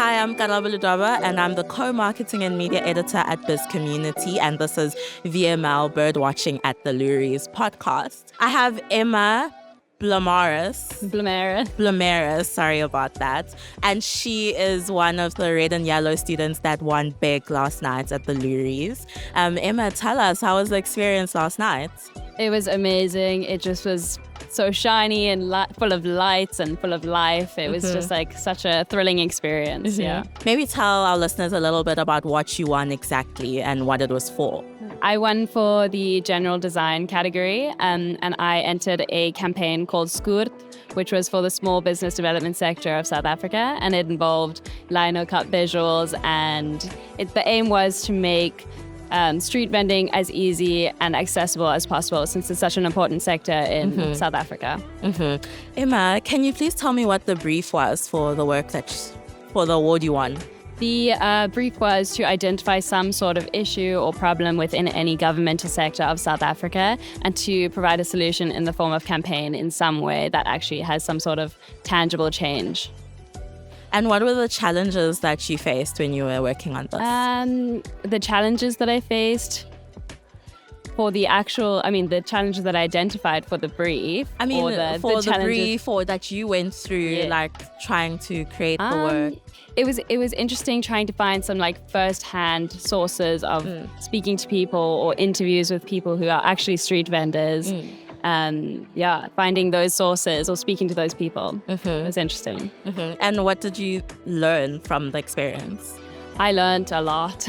Hi, I'm Karabulu Daba, and I'm the co-marketing and media editor at Bizcommunity, and this is VML Birdwatching at the Loeries podcast. I have Emma Blomerus, sorry about that. And she is one of the red and yellow students that won big last night at the Loeries. Emma, tell us, how was the experience last night? It was amazing. It just was so shiny and full of lights and full of life. It was just like such a thrilling experience. Yeah. Maybe tell our listeners a little bit about what you won exactly and what it was for. I won for the general design category, and I entered a campaign called Skurt, which was for the small business development sector of South Africa, and it involved lino-cut visuals, and the aim was to make street vending as easy and accessible as possible, since it's such an important sector in South Africa. Emma, can you please tell me what the brief was for the work for the award you won? The brief was to identify some sort of issue or problem within any governmental sector of South Africa and to provide a solution in the form of campaign in some way that actually has some sort of tangible change. And what were the challenges that you faced when you were working on this? The challenges that I faced for the challenges that I identified for the brief. For the brief or that you went through, trying to create the work. It was interesting trying to find some first-hand sources of speaking to people or interviews with people who are actually street vendors. Finding those sources or speaking to those people was interesting. And what did you learn from the experience? I learned a lot.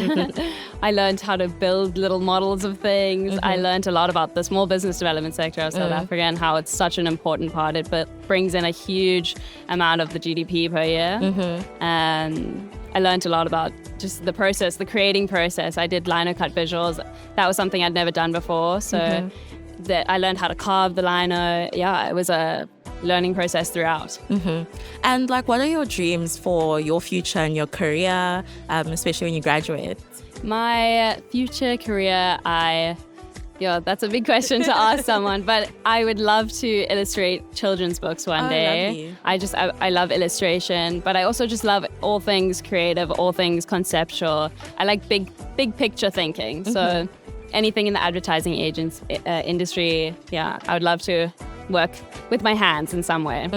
I learned how to build little models of things. I learned a lot about the small business development sector of South Africa and how it's such an important part. It brings in a huge amount of the GDP per year. And I learned a lot about just the process, the creating process. I did lino-cut visuals. That was something I'd never done before. So that I learned how to carve the lino. Yeah, it was a learning process throughout. And what are your dreams for your future and your career, especially when you graduate? My future career, that's a big question to ask someone, but I would love to illustrate children's books one day. Lovely. I love illustration, but I also just love all things creative, all things conceptual. I like big picture thinking. So anything in the advertising industry, I would love to work with my hands in some way.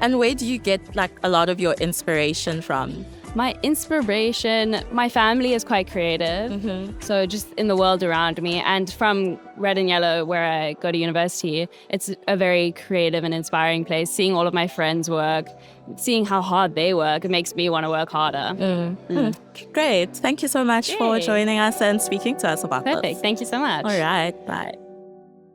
And where do you get a lot of your inspiration from? My inspiration, my family is quite creative. So just in the world around me, and from Red and Yellow, where I go to university, it's a very creative and inspiring place. Seeing all of my friends work, seeing how hard they work, it makes me want to work harder. Great. Thank you so much for joining us and speaking to us about this. Perfect. Thank you so much. All right. Bye.